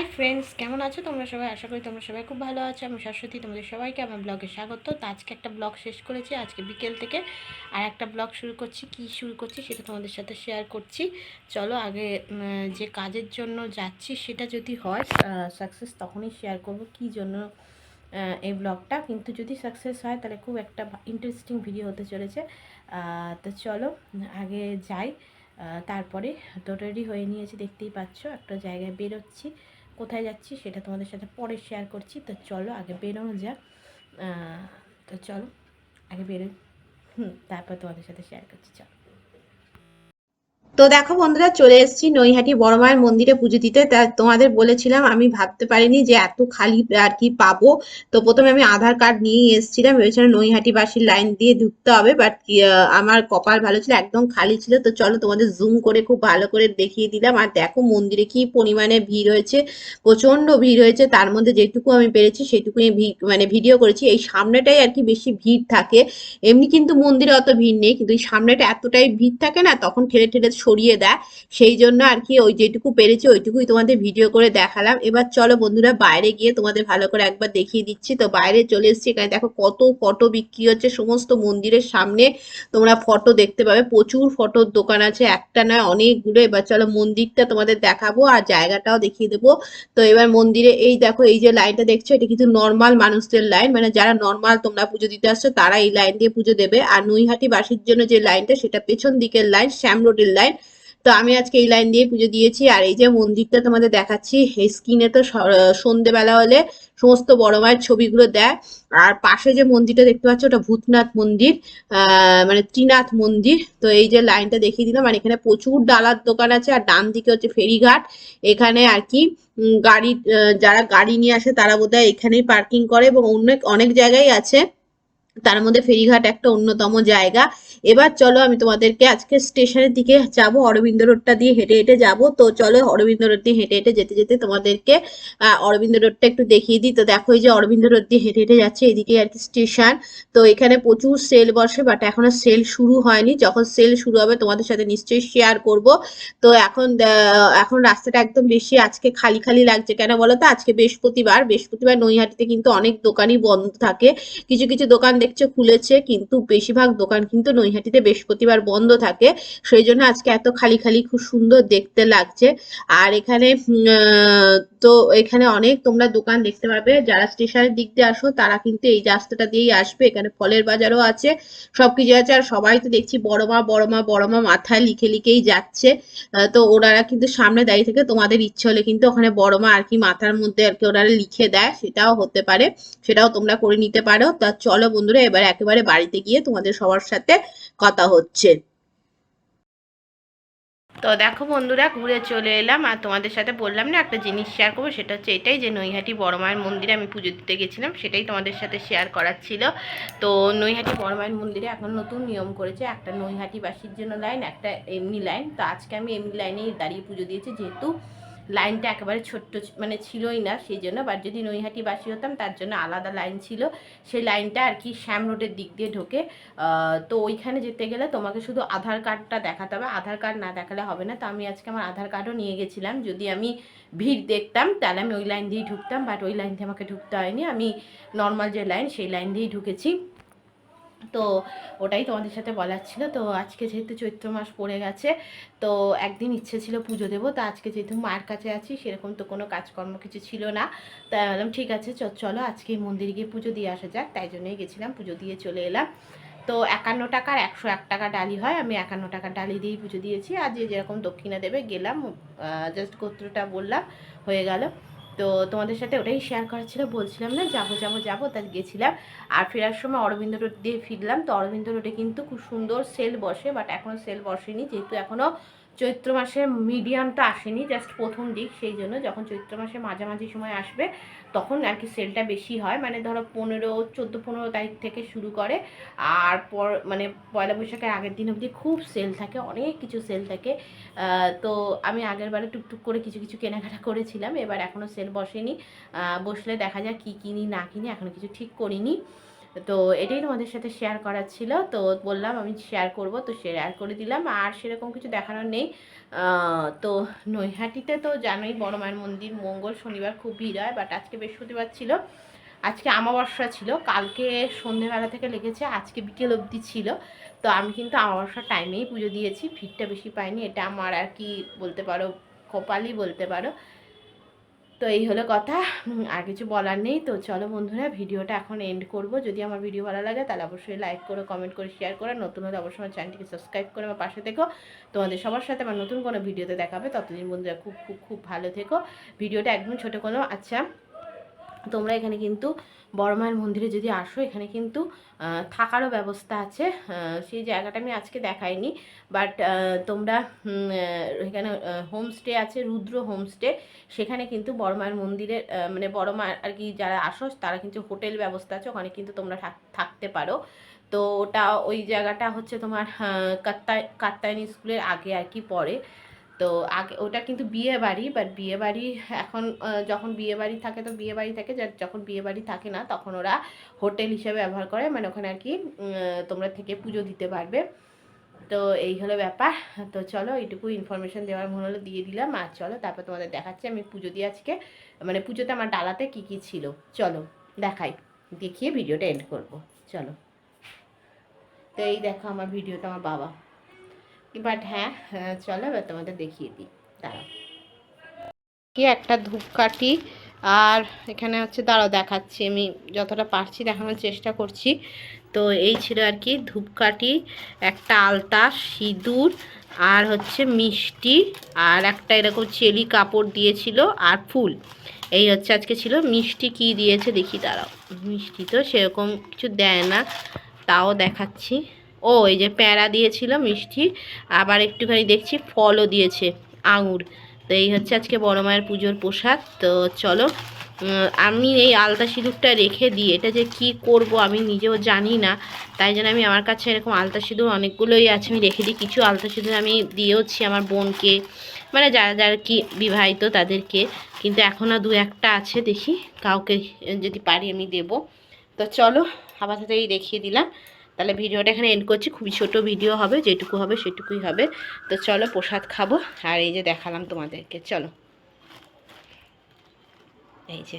Hi friends, কেমন আছো তোমরা সবাই? আশা করি তোমরা সবাই খুব ভালো আছো। আমি শাশ্বতী, তোমাদের সবাইকে আমার ব্লগে স্বাগত। তো আজকে একটা ব্লগ শেষ করেছি, আজকে বিকেল থেকে আর একটা ব্লগ শুরু করছি। কি শুরু করছি সেটা তোমাদের সাথে শেয়ার করছি। চলো আগে যে কাজের জন্য যাচ্ছি সেটা যদি হয় সাকসেস, তখনই শেয়ার করব কী জন্য এই ব্লগটা। কিন্তু যদি সাকসেস হয় তাহলে খুব একটা ইন্টারেস্টিং ভিডিও হতে চলেছে। তো চলো আগে যাই। তারপরে তো রেডি হয়ে নিয়েছি, দেখতেই পাচ্ছ। একটা জায়গায় বেরোচ্ছি, কোথায় যাচ্ছি সেটা তোমাদের সাথে পরে শেয়ার করছি। তো চলো আগে বেরোনো যাক। তো চলো আগে বেরোই, তারপর তোমাদের সাথে শেয়ার করছি। চলো। তো দেখো বন্ধুরা, চলে এসেছি নৈহাটি বড় মায়ের মন্দিরে পুজো দিতে। তা তোমাদের বলেছিলাম, আমি ভাবতে পারিনি যে এত খালি আর কি পাবো। তো প্রথমে আমি আধার কার্ড নিয়ে এসেছিলাম, ভেবেছিলাম নৈহাটি বাসীর লাইন দিয়ে ঢুকতে হবে, বাট আমার কপাল ভালো ছিল, একদম খালি ছিল। তো চলো তোমাদের জুম করে খুব ভালো করে দেখিয়ে দিলাম। আর দেখো মন্দিরে কি পরিমাণে ভিড় হয়েছে, প্রচন্ড ভিড় হয়েছে। তার মধ্যে যেটুকু আমি পেরেছি সেটুকুই মানে ভিডিও করেছি। এই সামনেটাই আর কি বেশি ভিড় থাকে, এমনি কিন্তু মন্দিরে অত ভিড় নেই, কিন্তু এই সামনেটা এতটাই ভিড় থাকে না, তখন ঠেলে ঠেলে সরিয়ে দেয়। সেই জন্য আর কি ওই যেটুকু পেরেছি ওইটুকুই তোমাদের ভিডিও করে দেখালাম। এবার চলো বন্ধুরা বাইরে গিয়ে তোমাদের ভালো করে একবার দেখিয়ে দিচ্ছি। তো বাইরে চলে এসেছি, এখানে দেখো কত ফটো বিক্রি হচ্ছে সমস্ত মন্দিরের সামনে। তোমরা ফটো দেখতে পাবে, প্রচুর ফটোর দোকান আছে, একটা নয় অনেকগুলো। এবার চলো মন্দিরটা তোমাদের দেখাবো আর জায়গাটাও দেখিয়ে দেবো। তো এবার মন্দিরে এই দেখো, এই যে লাইনটা দেখছো, এটা কিন্তু নর্মাল মানুষদের লাইন, মানে যারা নর্মাল তোমরা পুজো দিতে আসছো তারা এই লাইন দিয়ে পুজো দেবে। আর নৈহাটি বাসীর জন্য যে লাইনটা, সেটা পেছন দিকের লাইন, শ্যাম রোডের লাইন। তো আমি আজকে এই লাইন দিয়ে পুজো দিয়েছি। আর এই যে মন্দিরটা তোমাদের দেখাচ্ছি, এই স্ক্রিনে তো সন্ধেবেলা হলে সমস্ত বড় মায়ের ছবিগুলো দেয়। আর পাশে যে মন্দিরটা দেখতে পাচ্ছ, ওটা ভূতনাথ মন্দির, মানে ত্রিনাথ মন্দির। তো এই যে লাইনটা দেখিয়ে দিলাম। আর এখানে প্রচুর ডালার দোকান আছে, আর ডান দিকে হচ্ছে ফেরিঘাট। এখানে আর কি গাড়ি, যারা গাড়ি নিয়ে আসে তারা বোধহয় এখানেই পার্কিং করে, এবং অনেক অনেক জায়গায় আছে, তার মধ্যে ফেরিঘাট একটা অন্যতম জায়গা। এবার চলো আমি তোমাদেরকে আজকে স্টেশনের দিকে যাব, অরবিন্দ রোডটা দিয়ে হেঁটে হেঁটে যাব। তো চলো অরবিন্দ রোড দিয়ে হেঁটে হেঁটে যেতে যেতে তোমাদেরকে অরবিন্দ রোডটা একটু দেখিয়ে দিই। তো দেখো এই যে অরবিন্দ রোড দিয়ে হেঁটে হেঁটে যাচ্ছে, এদিকে আর কি স্টেশন। তো এখানে প্রচুর সেল বসে, বাট এখনো সেল শুরু হয়নি। যখন সেল শুরু হবে তোমাদের সাথে নিশ্চয়ই শেয়ার করব। তো এখন রাস্তাটা একদম বেশি আজকে খালি খালি লাগছে। কেন বলো তো? আজকে বৃহস্পতিবার, বৃহস্পতিবার নৈহাটিতে কিন্তু অনেক দোকানই বন্ধ থাকে। কিছু কিছু দোকান দেখছো খুলেছে, কিন্তু বেশিরভাগ দোকান কিন্তু নৈহাটিতে বৃহস্পতিবার বন্ধ থাকে। সেই জন্য আজকে এত খালি খালি, খুব সুন্দর দেখতে লাগছে। আর এখানে তো এখানে অনেক তোমরা দোকান দেখতে পাবে। যারা স্টেশনের দিক দিয়ে আসো তারা কিন্তু এই রাস্তাটা দিয়েই আসবে। এখানে ফলের বাজারও আছে, সবকিছু আছে। আর সবাই তো দেখছি বড় মা বড় মা বড় মা মাথায় লিখে লিখেই যাচ্ছে। তো ওনারা কিন্তু সামনে দাঁড়িয়ে থেকে, তোমাদের ইচ্ছে হলে কিন্তু ওখানে বড় মা আর কি মাথার মধ্যে আর কি ওনারা লিখে দেয়, সেটাও হতে পারে, সেটাও তোমরা করে নিতে পারো। তা চলো বন্ধুরা, এবার একেবারে বাড়িতে গিয়ে তোমাদের সবার সাথে কথা হচ্ছে। তো দেখো বন্ধুরা, ঘুরে চলে এলাম আর তোমাদের সাথে বললাম না একটা জিনিস শেয়ার করবো, সেটা হচ্ছে এটাই যে নৈহাটি বড় মায়ের মন্দিরে আমি পুজো দিতে গেছিলাম, সেটাই তোমাদের সাথে শেয়ার করার ছিল। তো নৈহাটি বড় মায়ের মন্দিরে এখন নতুন নিয়ম করেছে, একটা নৈহাটিবাসীর জন্য লাইন, একটা এমনি লাইন। তো আজকে আমি এমনি লাইনেই দাঁড়িয়ে পুজো দিয়েছি, যেহেতু লাইনটা একেবারে ছোট্ট মানে ছিলই না সেই জন্য। বাট যদি নৈহাটিবাসী হতাম তার জন্য আলাদা লাইন ছিল। সেই লাইনটা আর কি শ্যাম রোডের দিক দিয়ে ঢোকে। তো ওইখানে যেতে গেলে তোমাকে শুধু আধার কার্ডটা দেখাতে হবে, আধার কার্ড না দেখালে হবে না। তো আমি আজকে আমার আধার কার্ডও নিয়ে গেছিলাম। যদি আমি ভিড় দেখতাম তাহলে আমি ওই লাইন দিয়েই ঢুকতাম, বাট ওই লাইন দিয়ে আমাকে ঢুকতে হয়নি। আমি নর্মাল যে লাইন সেই লাইন দিয়েই ঢুকেছি। তো ওটাই তোমাদের সাথে বলার ছিল। তো আজকে যেহেতু চৈত্র মাস পড়ে গেছে, তো একদিন ইচ্ছে ছিল পুজো দেবো। তো আজকে যেহেতু মায়ের কাছে আছি, সেরকম তো কোনো কাজকর্ম কিছু ছিল না। তাই বললাম ঠিক আছে চলো আজকে মন্দিরে গিয়ে পুজো দিয়ে আসা যাক। তাই জন্যই গেছিলাম, পুজো দিয়ে চলে এলাম। তো 51 টাকার 101 টাকা ডালি হয়, আমি 51 টাকার ডালি দিয়েই পুজো দিয়েছি। আর যে যেরকম দক্ষিণা দেবে গেলাম, জাস্ট গোত্রটা বললাম, হয়ে গেল। তো তোমাদের সাথে ওটাই শেয়ার করার ছিল, বলছিলাম না যাবো যাবো যাবো, তাই গেছিলাম। আর ফেরার সময় অরবিন্দ রোড দিয়ে ফিরলাম। তো অরবিন্দ রোডে কিন্তু খুব সুন্দর সেল বসে, বাট এখনও সেল বসেনি, যেহেতু এখনও চৈত্র মাসের মিডিয়ামটা আসেনি, জাস্ট প্রথম দিক। সেই জন্য যখন চৈত্র মাসের মাঝামাঝি সময় আসবে তখন আর কি সেলটা বেশি হয়। মানে ধরো 14-15 তারিখ থেকে শুরু করে, আর মানে পয়লা বৈশাখের আগের দিন অবধি খুব সেল থাকে, অনেক কিছু সেল থাকে। তো আমি আগের বারে টুকটুক করে কিছু কিছু কেনাকাটা করেছিলাম, এবার এখনও সেল বসেনি। বসলে দেখা যায় কি কিনি না কিনি, এখনও কিছু ঠিক করিনি। তো এটাই তোমাদের সাথে শেয়ার করার ছিল, তো বললাম আমি শেয়ার করব, তো শেয়ার করে দিলাম। আর সেরকম কিছু দেখানোর নেই। তো নৈহাটিতে তো জানোই বড় মায়ের মন্দির মঙ্গল শনিবার খুব ভিড় হয়, বাট আজকে বৃহস্পতিবার ছিল, আজকে আমাবস্যা ছিল, কালকে সন্ধ্যেবেলা থেকে লেগেছে, আজকে বিকেল অবধি ছিল। তো আমি কিন্তু আমাবস্যার টাইমেই পুজো দিয়েছি, ভিড়টা বেশি পাইনি, এটা আমার আর কি বলতে পারো কপালই বলতে পারো। তো এই হলো কথা, আর কিছু বলার নেই। তো চলো বন্ধুরা, ভিডিওটা এখন এন্ড করব। যদি আমার ভিডিও ভালো লাগে তাহলে অবশ্যই লাইক করো, কমেন্ট করে, শেয়ার করো। নতুন হলে অবশ্যই আমার চ্যানেলটিকে সাবস্ক্রাইব করে আমার পাশে থেকো। তোমাদের সবার সাথে আমার নতুন কোনো ভিডিওতে দেখাবে, ততদিন বন্ধুরা খুব খুব খুব ভালো থেকো। ভিডিওটা একদম ছোটো কোনো, আচ্ছা তোমরা এখানে কিন্তু বড় মায়ের মন্দিরে যদি আসো, এখানে কিন্তু থাকারও ব্যবস্থা আছে। সেই জায়গাটা আমি আজকে দেখাইনি, বাট তোমরা এখানে হোমস্টে আছে, রুদ্র হোমস্টে। সেখানে কিন্তু বড় মায়ের মন্দিরের মানে বড় মায়ের আর কি যারা আসো তারা কিন্তু হোটেল ব্যবস্থা আছে, ওখানে কিন্তু তোমরা থাকতে পারো। তো ওটা ওই জায়গাটা হচ্ছে তোমার কাত্তায়নী স্কুলের আগে আর কি পড়ে। তো আগে ওটা কিন্তু বিয়ে বাড়ি, বাট বিয়ে বাড়ি এখন যখন বিয়ে বাড়ি থাকে তো বিয়ে বাড়ি থাকে, যখন বিয়ে বাড়ি থাকে না তখন ওরা হোটেল হিসেবে ব্যবহার করে, মানে ওখানে আর কি তোমরা থেকে পুজো দিতে পারবে। তো এই হলো ব্যাপার। তো চলো এইটুকু ইনফরমেশন দেওয়ার মনে হলো দিয়ে দিলাম। আর চলো তারপর তোমাদের দেখাচ্ছি আমি পুজো দিয়ে আজকে, মানে পুজোতে আমার ডালাতে কি কি ছিল চলো দেখাই, দেখিয়ে ভিডিওটা এন্ড করব। চলো, তো এই দেখো আমার ভিডিওতে আমার বাবা, বাট হ্যাঁ চলো এবার তোমাদের দেখিয়ে দিই, দাঁড়াও কি একটা ধূপকাঠি। আর এখানে হচ্ছে দাঁড়াও দেখাচ্ছি, আমি যতটা পারছি দেখানোর চেষ্টা করছি। তো এই ছিল আর কি ধূপকাঠি, একটা আলতা, সিঁদুর, আর হচ্ছে মিষ্টি, আর একটা এরকম চেলি কাপড় দিয়েছিল, আর ফুল। এই হচ্ছে আজকে ছিল। মিষ্টি কি দিয়েছে দেখি দাঁড়াও, মিষ্টি তো সেরকম কিছু দেয় না, তাও দেখাচ্ছি। ও এই যে প্যাঁড়া দিয়েছিল মিষ্টি, আবার একটুখানি দেখছি ফলও দিয়েছে, আঙুর। তো এই হচ্ছে আজকে বড় মায়ের পুজোর পোশাক। তো চলো, আমি এই আলতা সিঁদুরটা রেখে দিই, এটা যে কি করব আমি নিজেও জানি না, তাই জন্য আমি আমার কাছে এরকম আলতা সিঁদুর অনেকগুলোই আছে, আমি রেখে দিই। কিছু আলতা সিঁদুর আমি দিয়েওছি আমার বোনকে, মানে যারা যারা কি বিবাহিত তাদেরকে, কিন্তু এখনও দু একটা আছে, দেখি কাউকে যদি পারি আমি দেব। তো চলো আপাতত এই দেখিয়ে দিলাম, তাহলে ভিডিওটা এখানে এন্ড করছি। খুবই ছোট ভিডিও হবে, যেটুকু হবে সেটুকুই হবে। তো চলো প্রসাদ খাবো, আর এই যে দেখালাম তোমাদেরকে, চলো এই যে